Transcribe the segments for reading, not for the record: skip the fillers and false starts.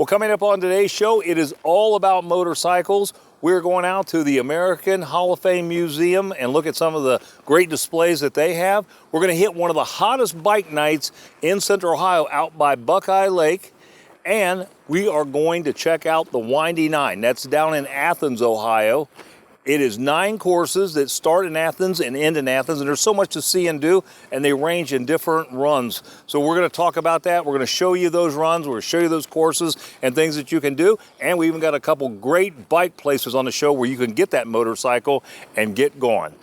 Well, coming up on today's show, it is all about motorcycles. We're going out to the American Hall of Fame Museum and look at some of the great displays that they have. We're going to hit one of the hottest bike nights in Central Ohio out by Buckeye Lake. And we are going to check out the Windy Nine. That's down in Athens, Ohio. It is 9 courses that start in Athens and end in Athens, and there's so much to see and do, and they range in different runs. So we're going to talk about that. We're going to show you those runs. We're going to show you those courses and things that you can do. And we even got a couple great bike places on the show where you can get that motorcycle and get going.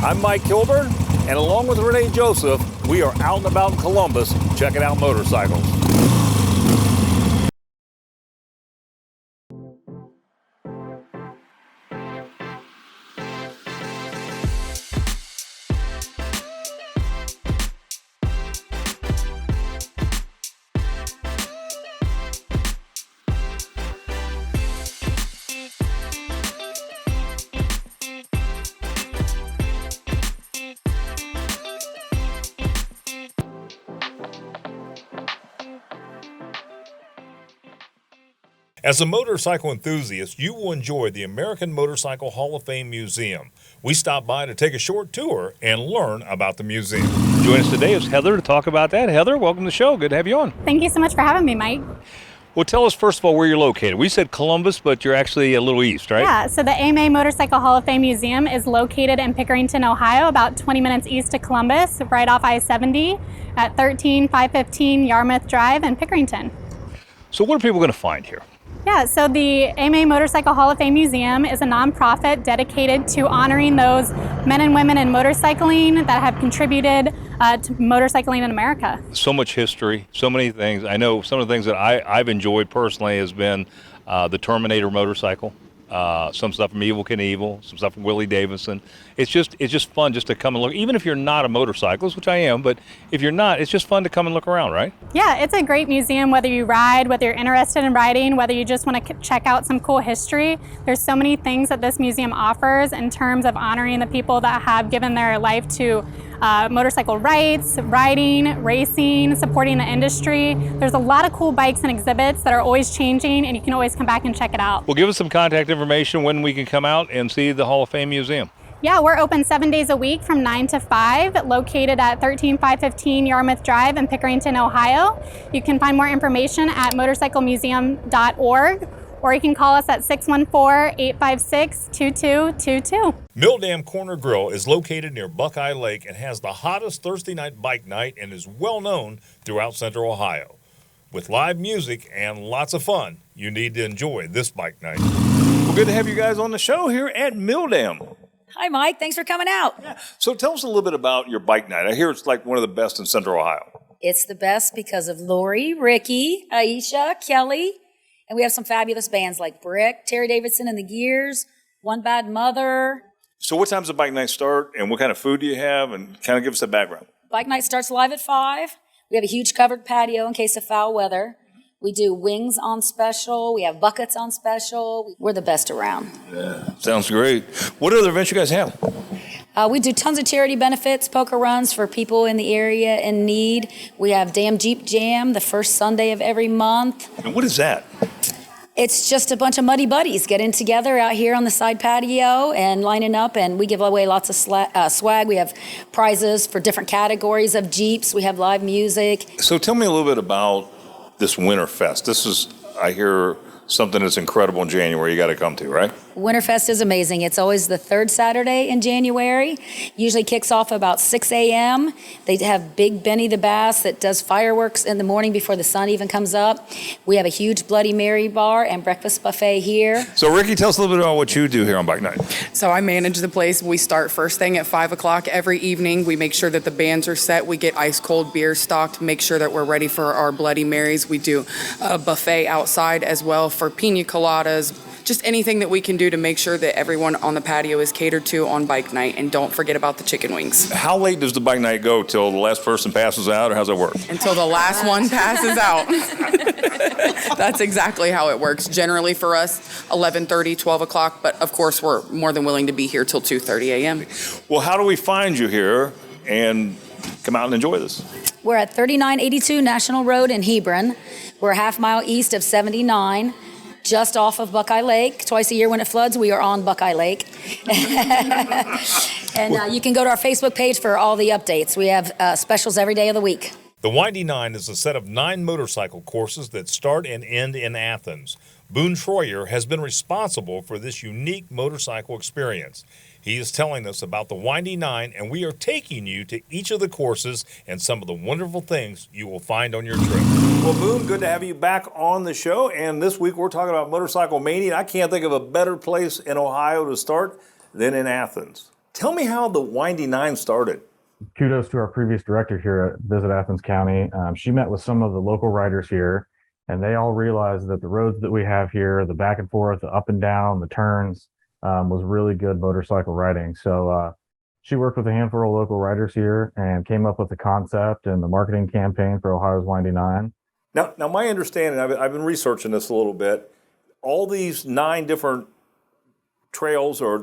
I'm Mike Kilburn, and along with Renee Joseph, we are out and about in Columbus checking out motorcycles. As a motorcycle enthusiast, you will enjoy the American Motorcycle Hall of Fame Museum. We stopped by to take a short tour and learn about the museum. Joining us today is Heather to talk about that. Heather, welcome to the show. Good to have you on. Thank you so much for having me, Mike. Well, tell us first of all where you're located. We said Columbus, but you're actually a little east, right? Yeah, so the AMA Motorcycle Hall of Fame Museum is located in Pickerington, Ohio, about 20 minutes east of Columbus, right off I-70 at 13515 Yarmouth Drive in Pickerington. So what are people going to find here? Yeah, so the AMA Motorcycle Hall of Fame Museum is a nonprofit dedicated to honoring those men and women in motorcycling that have contributed to motorcycling in America. So much history, so many things. I know some of the things that I've enjoyed personally has been the Terminator motorcycle, some stuff from Evel Knievel, some stuff from Willie Davidson. It's just fun just to come and look, even if you're not a motorcyclist, which I am, but if you're not, it's just fun to come and look around, right? Yeah, it's a great museum, whether you ride, whether you're interested in riding, whether you just want to check out some cool history. There's so many things that this museum offers in terms of honoring the people that have given their life to motorcycle rights, riding, racing, supporting the industry. There's a lot of cool bikes and exhibits that are always changing, and you can always come back and check it out. Well, give us some contact information when we can come out and see the Hall of Fame Museum. Yeah, we're open 7 days a week from 9 to 5, located at 13515 Yarmouth Drive in Pickerington, Ohio. You can find more information at motorcyclemuseum.org, or you can call us at 614-856-2222. Mill Dam Corner Grill is located near Buckeye Lake and has the hottest Thursday night bike night and is well known throughout Central Ohio. With live music and lots of fun, you need to enjoy this bike night. Well, good to have you guys on the show here at Mill Dam. Hi, Mike. Thanks for coming out. Yeah. So tell us a little bit about your bike night. I hear it's like one of the best in Central Ohio. It's the best because of Lori, Ricky, Aisha, Kelly, and we have some fabulous bands like Brick, Terry Davidson and the Gears, One Bad Mother. So what time does the bike night start, and what kind of food do you have, and kind of give us a background? Bike night starts live at 5. We have a huge covered patio in case of foul weather. We do wings on special. We have buckets on special. We're the best around. Yeah, sounds great. What other events you guys have? We do tons of charity benefits, poker runs for people in the area in need. We have Damn Jeep Jam the first Sunday of every month. And what is that? It's just a bunch of muddy buddies getting together out here on the side patio and lining up, and we give away lots of swag. We have prizes for different categories of Jeeps. We have live music. So tell me a little bit about this Winterfest. This is, I hear, something that's incredible in January you got to come to, right? Winterfest is amazing. It's always the third Saturday in January. Usually kicks off about 6 a.m. They have Big Benny the Bass that does fireworks in the morning before the sun even comes up. We have a huge Bloody Mary bar and breakfast buffet here. So Ricky, tell us a little bit about what you do here on Bike Night. So I manage the place. We start first thing at 5 o'clock every evening. We make sure that the bands are set. We get ice cold beer stocked, make sure that we're ready for our Bloody Marys. We do a buffet outside as well for pina coladas, just anything that we can do to make sure that everyone on the patio is catered to on Bike Night. And don't forget about the chicken wings. How late does the Bike Night go? Till the last person passes out, or how's it work? Until the last one passes out. That's exactly how it works. Generally for us, 11:30, 12 o'clock, but of course we're more than willing to be here till 2:30 a.m. Well, how do we find you here? And come out and enjoy this? We're at 3982 National Road in Hebron. We're a half mile east of 79, just off of Buckeye Lake. Twice a year when it floods, we are on Buckeye Lake. And you can go to our Facebook page for all the updates. We have specials every day of the week. The Windy Nine is a set of 9 motorcycle courses that start and end in Athens. Boone Troyer has been responsible for this unique motorcycle experience. He is telling us about the Windy Nine, and we are taking you to each of the courses and some of the wonderful things you will find on your trip. Well, Boone, good to have you back on the show. And this week we're talking about Motorcycle Mania. I can't think of a better place in Ohio to start than in Athens. Tell me how the Windy Nine started. Kudos to our previous director here at Visit Athens County. She met with some of the local riders here, and they all realized that the roads that we have here, the back and forth, the up and down, the turns, was really good motorcycle riding. So she worked with a handful of local riders here and came up with the concept and the marketing campaign for Ohio's Windy Nine. Now my understanding, I've been researching this a little bit, all these 9 different trails or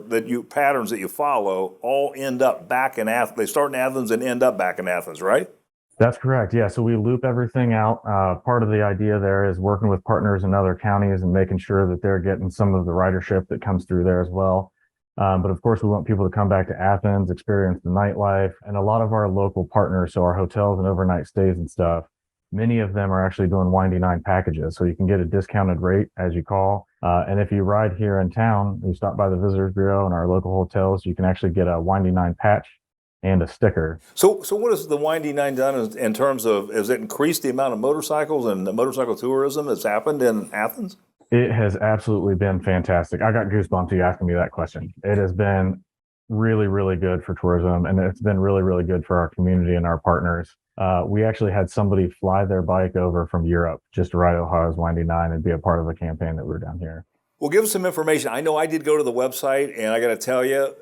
patterns that you follow all end up back in Athens. They start in Athens and end up back in Athens, right? That's correct. Yeah. So we loop everything out. Part of the idea there is working with partners in other counties and making sure that they're getting some of the ridership that comes through there as well. But of course, we want people to come back to Athens, experience the nightlife, and a lot of our local partners, so our hotels and overnight stays and stuff, many of them are actually doing Windy Nine packages. So you can get a discounted rate as you call. And if you ride here in town, you stop by the Visitors Bureau and our local hotels, you can actually get a Windy Nine patch and a sticker. So what has the Windy Nine done in terms of, has it increased the amount of motorcycles and the motorcycle tourism that's happened in Athens? It has absolutely been fantastic. I got goosebumps you asking me that question. It has been really, really good for tourism, and it's been really, really good for our community and our partners. We actually had somebody fly their bike over from Europe just to ride Ohio's Windy Nine and be a part of the campaign that we were down here. Well, give us some information. I know I did go to the website, and I got to tell you,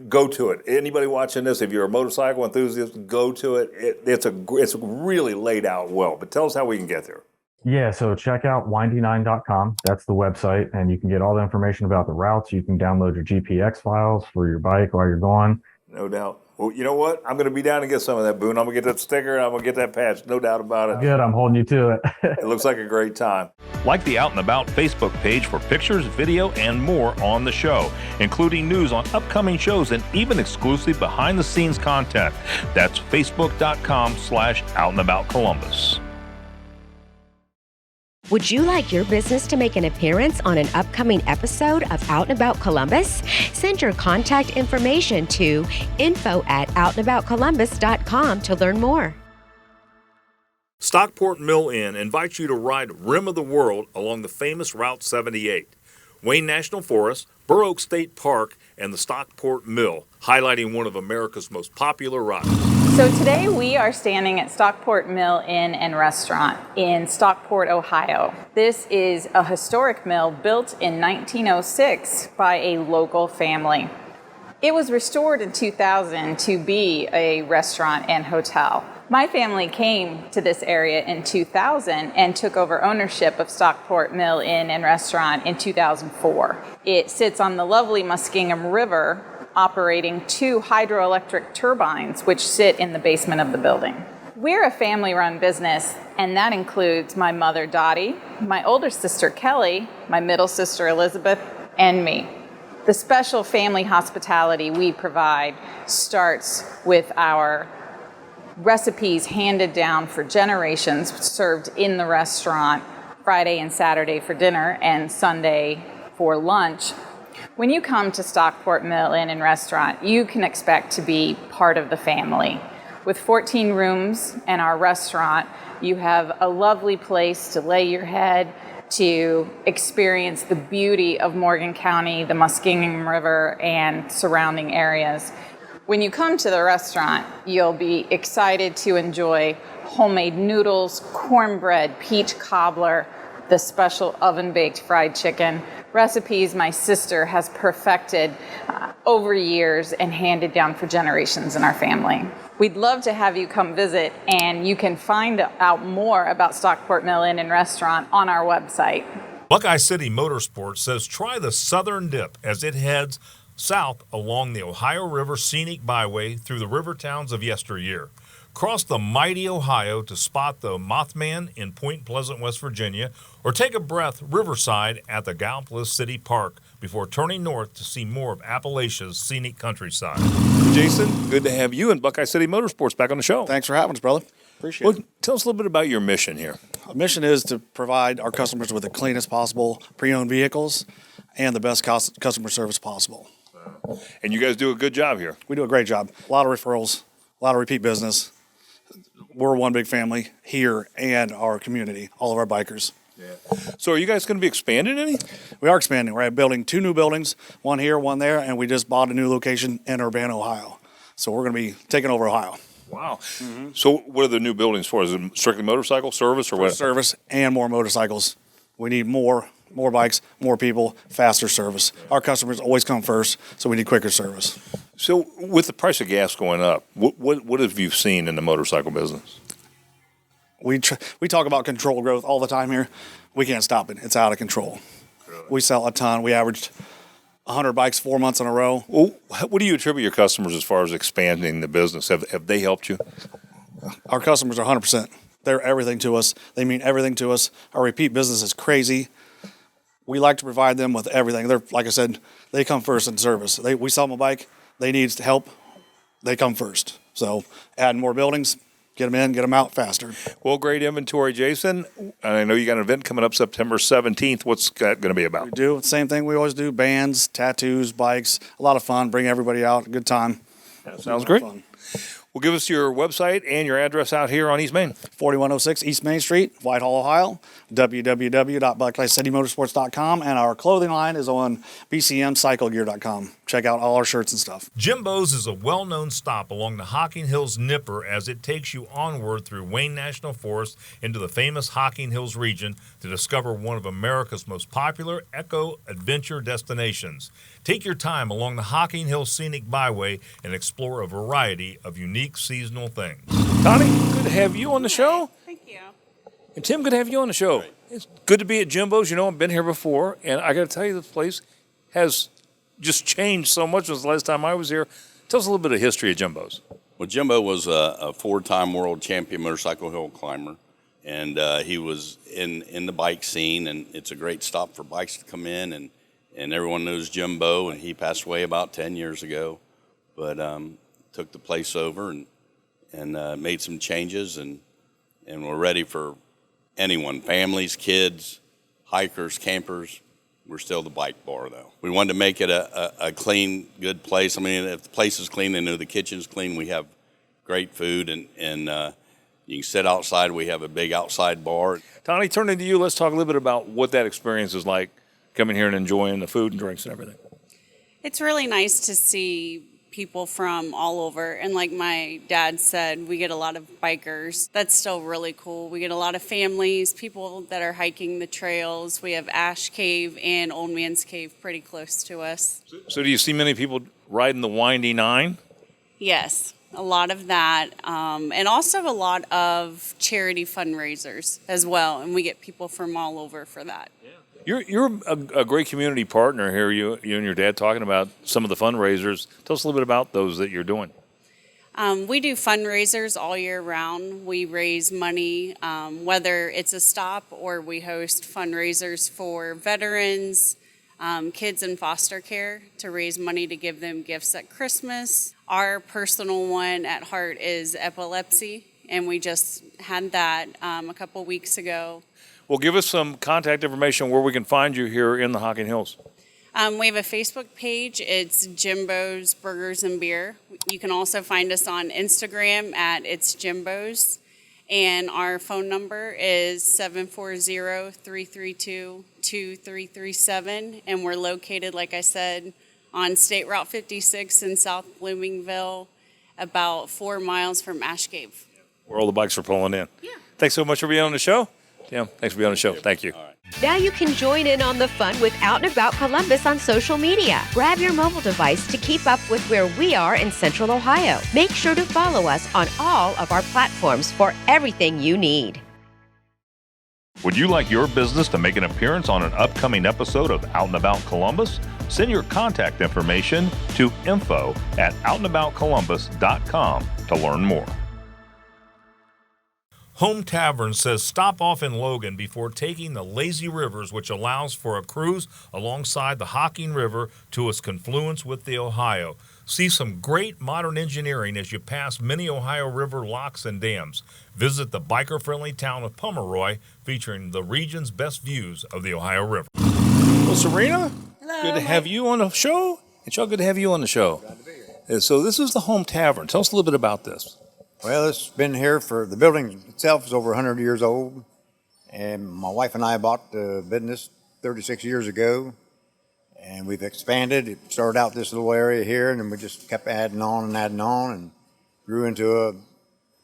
go to it. Anybody watching this, if you're a motorcycle enthusiast, go to it. It's really laid out well. But tell us how we can get there. Yeah, so check out windy9.com. That's the website, and you can get all the information about the routes. You can download your GPX files for your bike while you're going. No doubt. Well, you know what? I'm going to be down and get some of that, Boone. I'm going to get that sticker. I'm going to get that patch. No doubt about it. Good. I'm holding you to it. It looks like a great time. Like the Out and About Facebook page for pictures, video, and more on the show, including news on upcoming shows and even exclusive behind-the-scenes content. That's facebook.com/OutandAboutColumbus. Would you like your business to make an appearance on an upcoming episode of Out and About Columbus? Send your contact information to info@outandaboutcolumbus.com to learn more. Stockport Mill Inn invites you to ride Rim of the World along the famous Route 78. Wayne National Forest, Burr Oak State Park, and the Stockport Mill, highlighting one of America's most popular rides. So today we are standing at Stockport Mill Inn and Restaurant in Stockport, Ohio. This is a historic mill built in 1906 by a local family. It was restored in 2000 to be a restaurant and hotel. My family came to this area in 2000 and took over ownership of Stockport Mill Inn and Restaurant in 2004. It sits on the lovely Muskingum River, operating 2 hydroelectric turbines which sit in the basement of the building. We're a family-run business, and that includes my mother Dottie, my older sister Kelly, my middle sister Elizabeth, and me. The special family hospitality we provide starts with our recipes handed down for generations, served in the restaurant Friday and Saturday for dinner and Sunday for lunch. When you come to Stockport Mill Inn and Restaurant, you can expect to be part of the family. With 14 rooms and our restaurant, you have a lovely place to lay your head, to experience the beauty of Morgan County, the Muskingum River, and surrounding areas. When you come to the restaurant, you'll be excited to enjoy homemade noodles, cornbread, peach cobbler, the special oven-baked fried chicken, recipes my sister has perfected over years and handed down for generations in our family. We'd love to have you come visit, and you can find out more about Stockport Mill Inn and Restaurant on our website. Buckeye City Motorsports says try the Southern Dip as it heads south along the Ohio River Scenic Byway through the river towns of yesteryear. Cross the mighty Ohio to spot the Mothman in Point Pleasant, West Virginia, or take a breath riverside at the Gallipolis City Park before turning north to see more of Appalachia's scenic countryside. Jason, good to have you and Buckeye City Motorsports back on the show. Thanks for having us, brother. Appreciate it. Tell us a little bit about your mission here. Our mission is to provide our customers with the cleanest possible pre-owned vehicles and the best customer service possible. And you guys do a good job here. We do a great job. A lot of referrals, a lot of repeat business. We're one big family here and our community, all of our bikers. So are you guys going to be expanding any? We are expanding. We're building 2 new buildings, one here, one there, and we just bought a new location in Urbana, Ohio. So we're going to be taking over Ohio. Wow. So what are the new buildings for? Is it strictly motorcycle service or what? Service and more motorcycles. We need more bikes, more people, faster service. Our customers always come first, so we need quicker service. So with the price of gas going up, what have you seen in the motorcycle business? We talk about control growth all the time here. We can't stop it. It's out of control. Really? We sell a ton. We averaged 100 bikes 4 months in a row. Well, what do you attribute your customers as far as expanding the business? Have they helped you? Our customers are 100%. They're everything to us. They mean everything to us. Our repeat business is crazy. We like to provide them with everything. They're, like I said, they come first in service. We sell them a bike. They need help. They come first. So adding more buildings, get them in, get them out faster. Well, great inventory, Jason. And I know you got an event coming up September 17th. What's that going to be about? We do the same thing we always do: bands, tattoos, bikes. A lot of fun. Bring everybody out. Good time. That sounds great. Fun. Well, give us your website and your address out here on East Main. 4106 East Main Street, Whitehall, Ohio. www.buckeyecitymotorsports.com, and our clothing line is on bcmcyclegear.com. Check out all our shirts and stuff. Jimbo's is a well-known stop along the Hocking Hills Nipper as it takes you onward through Wayne National Forest into the famous Hocking Hills region to discover one of America's most popular eco-adventure destinations. Take your time along the Hocking Hills Scenic Byway and explore a variety of unique seasonal things. Connie, good to have you on the show. Thank you. And Tim, good to have you on the show. It's good to be at Jimbo's. You know, I've been here before, and I got to tell you, this place has just changed so much since the last time I was here. Tell us a little bit of history of Jimbo's. Well, Jimbo was a 4-time world champion motorcycle hill climber, and he was in the bike scene, and it's a great stop for bikes to come in, and everyone knows Jimbo, and he passed away about 10 years ago, but took the place over and made some changes, and we're ready for anyone, families, kids, hikers, campers. We're still the bike bar, though. We wanted to make it a clean, good place. I mean, if the place is clean, they know the kitchen's clean. We have great food, and you can sit outside. We have a big outside bar. Tony, turning to you, let's talk a little bit about what that experience is like, coming here and enjoying the food and drinks and everything. It's really nice to see people from all over. And like my dad said, we get a lot of bikers. That's still really cool. We get a lot of families, people that are hiking the trails. We have Ash Cave and Old Man's Cave pretty close to us. So do you see many people riding the Windy Nine? Yes, a lot of that. And also a lot of charity fundraisers as well. And we get people from all over for that. Yeah. You're a great community partner here. You and your dad talking about some of the fundraisers. Tell us a little bit about those that you're doing. We do fundraisers all year round. We raise money, whether it's a stop or we host fundraisers for veterans, kids in foster care to raise money to give them gifts at Christmas. Our personal one at heart is epilepsy, and we just had that a couple weeks ago. Well, give us some contact information where we can find you here in the Hocking Hills. We have a Facebook page. It's Jimbo's Burgers and Beer. You can also find us on Instagram at It's Jimbo's. And our phone number is 740-332-2337. And we're located, like I said, on State Route 56 in South Bloomingville, about 4 miles from Ash Cave. Where all the bikes are pulling in. Yeah. Thanks so much for being on the show. Tim, thanks for being on the show. Thank you. Now you can join in on the fun with Out and About Columbus on social media. Grab your mobile device to keep up with where we are in Central Ohio. Make sure to follow us on all of our platforms for everything you need. Would you like your business to make an appearance on an upcoming episode of Out and About Columbus? Send your contact information to info@outandaboutcolumbus.com to learn more. Home Tavern says stop off in Logan before taking the lazy rivers, which allows for a cruise alongside the Hocking River to its confluence with the Ohio. See some great modern engineering as you pass many Ohio River locks and dams. Visit the biker-friendly town of Pomeroy, featuring the region's best views of the Ohio River. Well, Serena, hello, good to have you on the show. And Chuck, good to have you on the show. Glad to be here. And so this is the Home Tavern. Tell us a little bit about this. Well, it's been here for, the building itself is over 100 years old. And my wife and I bought the business 36 years ago. And we've expanded. It started out this little area here, and then we just kept adding on and grew into a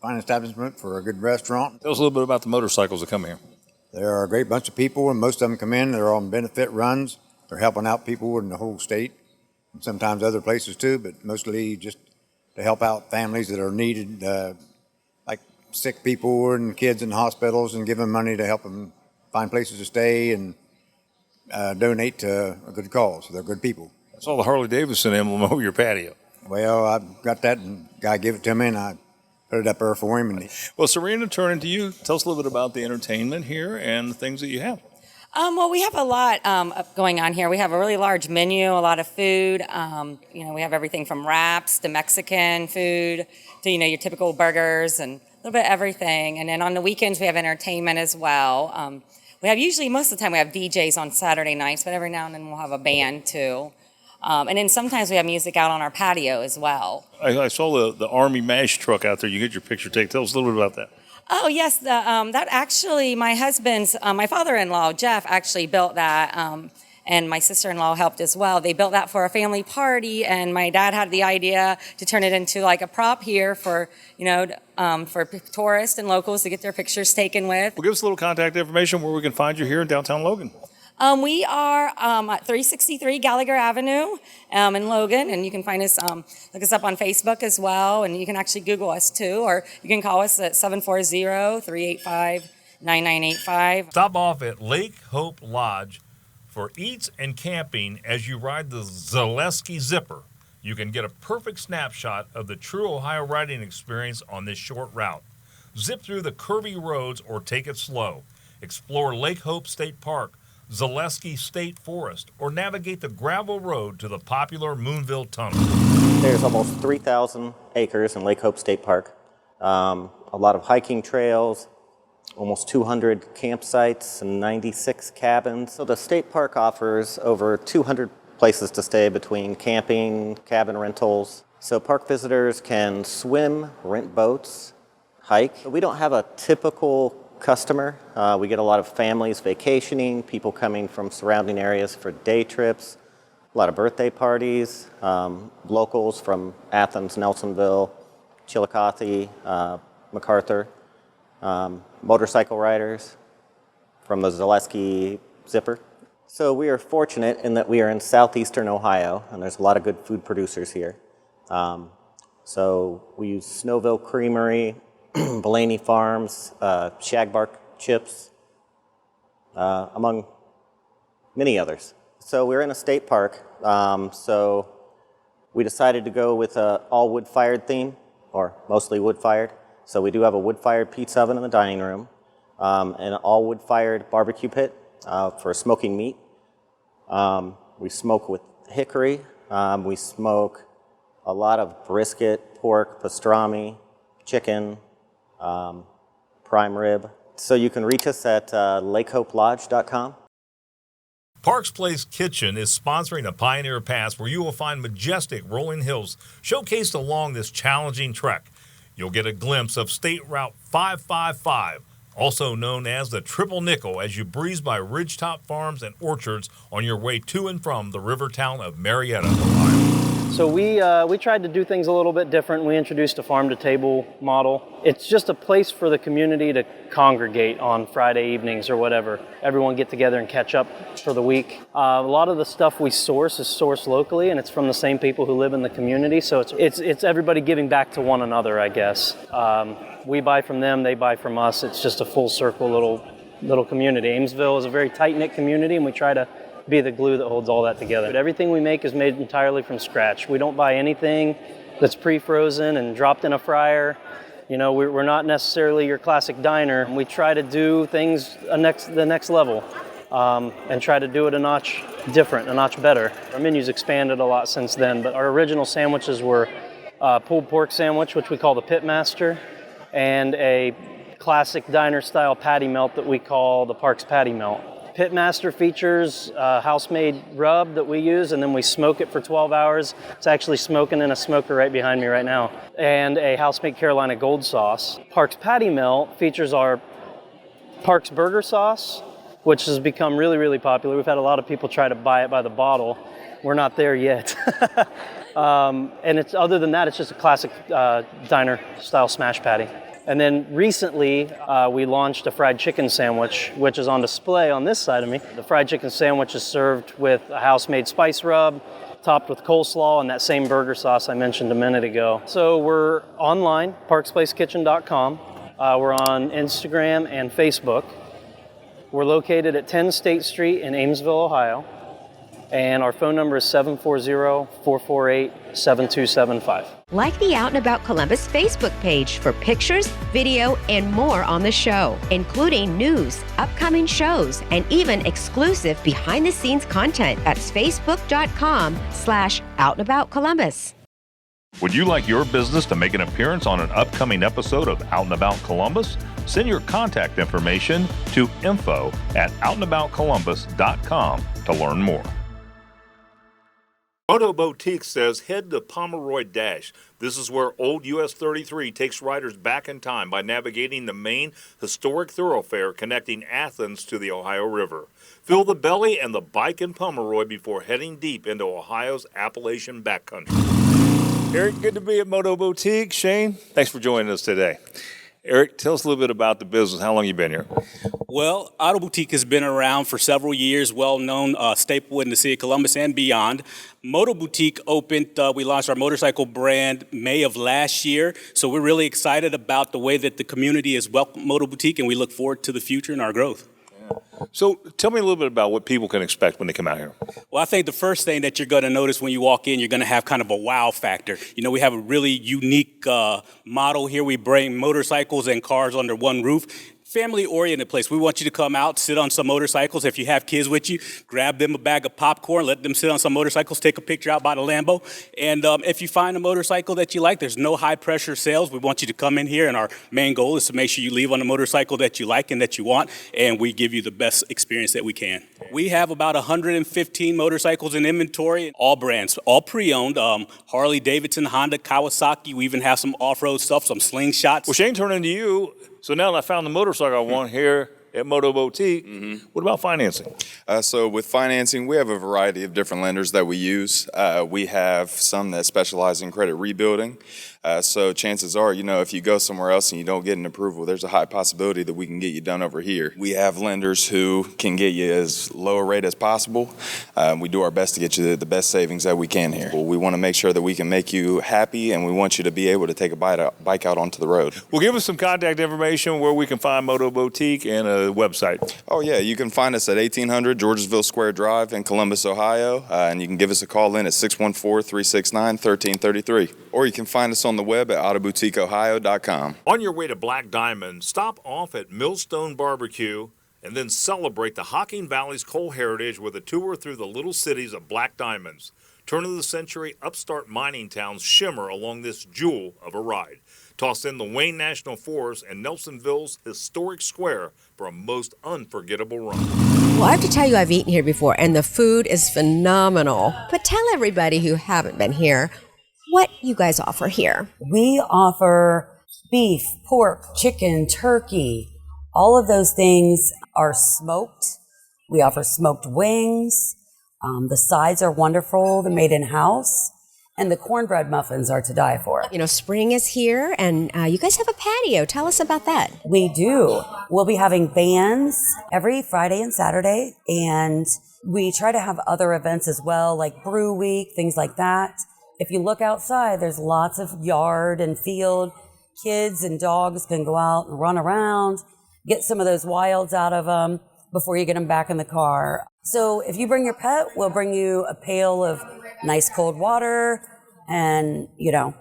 fine establishment for a good restaurant. Tell us a little bit about the motorcycles that come here. There are a great bunch of people, and most of them come in. They're on benefit runs. They're helping out people in the whole state, and sometimes other places too, but mostly just to help out families that are needed, like sick people and kids in hospitals, and give them money to help them find places to stay and donate to a good cause. They're good people. I saw the Harley-Davidson emblem over your patio. Well, I got that, and guy gave it to me, and I put it up there for him. And well, Serena, turning to you, tell us a little bit about the entertainment here and the things that you have. Well, we have a lot going on here. We have a really large menu, a lot of food. We have everything from wraps to Mexican food to, your typical burgers and a little bit of everything. And then on the weekends, we have entertainment as well. We have usually, most of the time, we have DJs on Saturday nights, but every now and then we'll have a band too. And then sometimes we have music out on our patio as well. I saw the Army MASH truck out there. You get your picture taken. Tell us a little bit about that. Oh, yes. That actually, my father-in-law, Jeff, actually built that, and my sister-in-law helped as well. They built that for a family party, and my dad had the idea to turn it into like a prop here for, for tourists and locals to get their pictures taken with. Well, give us a little contact information where we can find you here in downtown Logan. We are at 363 Gallagher Avenue in Logan, and you can find us, look us up on Facebook as well, and you can actually Google us too, or you can call us at 740-385-9985. Stop off at Lake Hope Lodge for eats and camping as you ride the Zaleski Zipper. You can get a perfect snapshot of the true Ohio riding experience on this short route. Zip through the curvy roads or take it slow. Explore Lake Hope State Park, Zaleski State Forest, or navigate the gravel road to the popular Moonville Tunnel. There's almost 3,000 acres in Lake Hope State Park. A lot of hiking trails, almost 200 campsites and 96 cabins. So the state park offers over 200 places to stay between camping, cabin rentals. So park visitors can swim, rent boats, hike. We don't have a typical customer. We get a lot of families vacationing, people coming from surrounding areas for day trips, a lot of birthday parties, locals from Athens, Nelsonville, Chillicothe, MacArthur, motorcycle riders from the Zaleski Zipper. So we are fortunate in that we are in southeastern Ohio, and there's a lot of good food producers here. So we use Snowville Creamery, Blaney Farms, Shagbark Chips, among many others. So we're in a state park, so we decided to go with an all wood-fired theme, or mostly wood-fired. So we do have a wood-fired pizza oven in the dining room, and an all wood-fired barbecue pit for smoking meat. We smoke with hickory. We smoke a lot of brisket, pork, pastrami, chicken, prime rib. So you can reach us at lakehopelodge.com. Parks Place Kitchen is sponsoring a Pioneer Pass where you will find majestic rolling hills showcased along this challenging trek. You'll get a glimpse of State Route 555, also known as the Triple Nickel, as you breeze by ridgetop farms and orchards on your way to and from the river town of Marietta, Ohio. So we tried to do things a little bit different. We introduced a farm-to-table model. It's just a place for the community to congregate on Friday evenings or whatever. Everyone get together and catch up for the week. A lot of the stuff we source is sourced locally, and it's from the same people who live in the community. So it's everybody giving back to one another, I guess. We buy from them, they buy from us. It's just a full circle little community. Amesville is a very tight-knit community, and we try to be the glue that holds all that together. But everything we make is made entirely from scratch. We don't buy anything that's pre-frozen and dropped in a fryer. You know, we're not necessarily your classic diner. We try to do things the next level and try to do it a notch different, a notch better. Our menu's expanded a lot since then, but our original sandwiches were pulled pork sandwich, which we call the Pitmaster, and a classic diner style patty melt that we call the Parks Patty Melt. Pitmaster features house-made rub that we use, and then we smoke it for 12 hours. It's actually smoking in a smoker right behind me right now. And a house-made Carolina Gold sauce. Parks Patty Melt features our Parks Burger sauce, which has become really, really popular. We've had a lot of people try to buy it by the bottle. We're not there yet. And it's other than that, it's just a classic diner-style smash patty. And then recently, we launched a fried chicken sandwich, which is on display on this side of me. The fried chicken sandwich is served with a house-made spice rub, topped with coleslaw and that same burger sauce I mentioned a minute ago. So we're online, parksplacekitchen.com. We're on Instagram and Facebook. We're located at 10 State Street in Amesville, Ohio. And our phone number is 740-448-7275. Like the Out and About Columbus Facebook page for pictures, video, and more on the show, including news, upcoming shows, and even exclusive behind-the-scenes content. That's facebook.com/OutandAboutColumbus. Would you like your business to make an appearance on an upcoming episode of Out and About Columbus? Send your contact information to info@outandaboutcolumbus.com to learn more. Moto Boutique says head to Pomeroy Dash. This is where old US 33 takes riders back in time by navigating the main historic thoroughfare connecting Athens to the Ohio River. Fill the belly and the bike in Pomeroy before heading deep into Ohio's Appalachian backcountry. Eric, good to be at Moto Boutique. Shane, thanks for joining us today. Eric, tell us a little bit about the business. How long have you been here? Well, Auto Boutique has been around for several years, well-known staple in the city of Columbus and beyond. Moto Boutique opened, we launched our motorcycle brand May of last year, so we're really excited about the way that the community has welcomed Moto Boutique, and we look forward to the future and our growth. So tell me a little bit about what people can expect when they come out here. Well, I think the first thing that you're going to notice when you walk in, you're going to have kind of a wow factor. You know, we have a really unique model here. We bring motorcycles and cars under one roof. Family-oriented place. We want you to come out, sit on some motorcycles. If you have kids with you, grab them a bag of popcorn, let them sit on some motorcycles, take a picture out by the Lambo. And if you find a motorcycle that you like, there's no high-pressure sales. We want you to come in here, and our main goal is to make sure you leave on a motorcycle that you like and that you want, and we give you the best experience that we can. We have about 115 motorcycles in inventory, all brands, all pre-owned, Harley, Davidson, Honda, Kawasaki. We even have some off-road stuff, some slingshots. Well, Shane, turning to you. So now that I found the motorcycle I want here at Moto Boutique, what about financing? So with financing, we have a variety of different lenders that we use. We have some that specialize in credit rebuilding. So chances are, you know, if you go somewhere else and you don't get an approval, there's a high possibility that we can get you done over here. We have lenders who can get you as low a rate as possible. We do our best to get you the best savings that we can here. We want to make sure that we can make you happy, and we want you to be able to take a bike out onto the road. Well, give us some contact information where we can find Moto Boutique and a website. Oh, yeah. You can find us at 1800 Georgesville Square Drive in Columbus, Ohio, and you can give us a call in at 614-369-1333. Or you can find us on the web at autoboutiqueohio.com. On your way to Black Diamond, stop off at Millstone Barbecue and then celebrate the Hocking Valley's coal heritage with a tour through the little cities of black diamonds. Turn-of-the-century upstart mining towns shimmer along this jewel of a ride. Toss in the Wayne National Forest and Nelsonville's historic square for a most unforgettable run. Well, I have to tell you, I've eaten here before, and the food is phenomenal. But tell everybody who haven't been here what you guys offer here. We offer beef, pork, chicken, turkey. All of those things are smoked. We offer smoked wings. The sides are wonderful. They're made in-house. And the cornbread muffins are to die for. You know, spring is here, and you guys have a patio. Tell us about that. We do. We'll be having bands every Friday and Saturday, and we try to have other events as well, like Brew Week, things like that. If you look outside, there's lots of yard and field. Kids and dogs can go out and run around, get some of those wilds out of them before you get them back in the car. So if you bring your pet, we'll bring you a pail of nice cold water, and,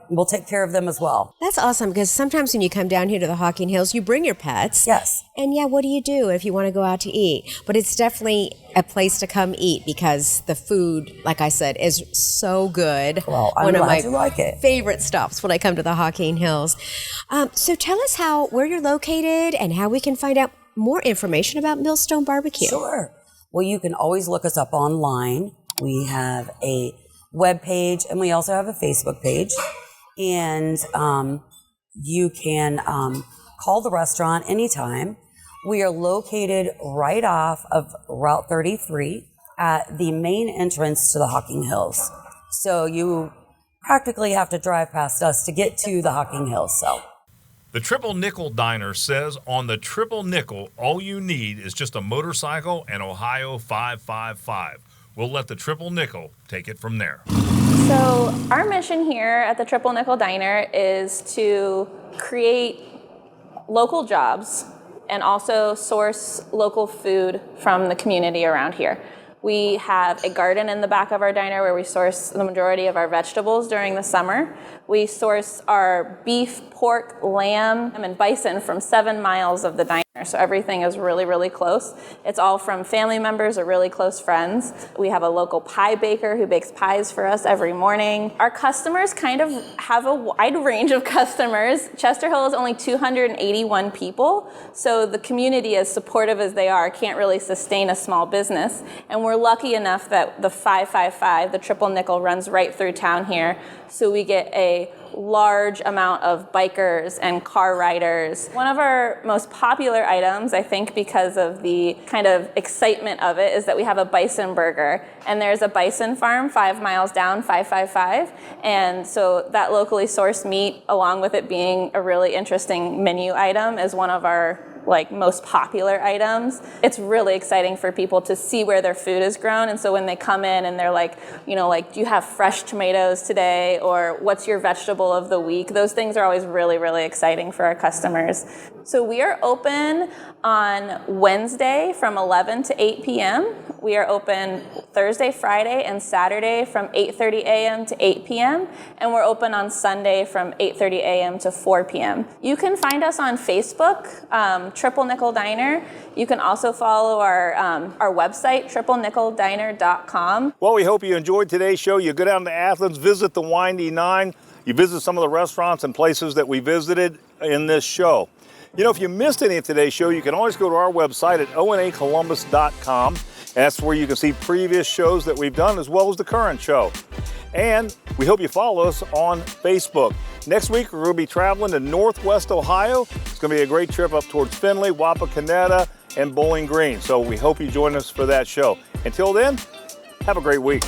we'll take care of them as well. That's awesome, because sometimes when you come down here to the Hocking Hills, you bring your pets. Yes. And what do you do if you want to go out to eat? But it's definitely a place to come eat because the food, like I said, is so good. Well, I'm One of glad my you like it. favorite stops when I come to the Hocking Hills. So tell us where you're located and how we can find out more information about Millstone Barbecue. Sure. Well, you can always look us up online. We have a web page, and we also have a Facebook page. And you can call the restaurant anytime. We are located right off of Route 33 at the main entrance to the Hocking Hills. So you practically have to drive past us to get to the Hocking Hills. So The Triple Nickel Diner says on the Triple Nickel, all you need is just a motorcycle and Ohio 555. We'll let the Triple Nickel take it from there. So our mission here at the Triple Nickel Diner is to create local jobs and also source local food from the community around here. We have a garden in the back of our diner where we source the majority of our vegetables during the summer. We source our beef, pork, lamb, and bison from 7 miles of the diner. So everything is really, really close. It's all from family members or really close friends. We have a local pie baker who bakes pies for us every morning. Our customers kind of have a wide range of customers. Chester Hill is only 281 people, so the community, as supportive as they are, can't really sustain a small business. And we're lucky enough that the 555, the Triple Nickel, runs right through town here, so we get a large amount of bikers and car riders. One of our most popular items, I think because of the kind of excitement of it, is that we have a bison burger. And there's a bison farm 5 miles down, 555. And so that locally sourced meat, along with it being a really interesting menu item, is one of our most popular items. It's really exciting for people to see where their food is grown. And so when they come in and they're do you have fresh tomatoes today? Or what's your vegetable of the week? Those things are always really, really exciting for our customers. So we are open on Wednesday from 11 to 8 p.m. We are open Thursday, Friday, and Saturday from 8:30 a.m. to 8 p.m. And we're open on Sunday from 8:30 a.m. to 4 p.m. You can find us on Facebook, Triple Nickel Diner. You can also follow our website, triplenickeldiner.com. Well, we hope you enjoyed today's show. You go down to Athens, visit the Windy Nine. You visit some of the restaurants and places that we visited in this show. If you missed any of today's show, you can always go to our website at onacolumbus.com. That's where you can see previous shows that we've done as well as the current show. And we hope you follow us on Facebook. Next week, we're going to be traveling to Northwest Ohio. It's going to be a great trip up towards Findlay, Wapakoneta, and Bowling Green. So we hope you join us for that show. Until then, have a great week.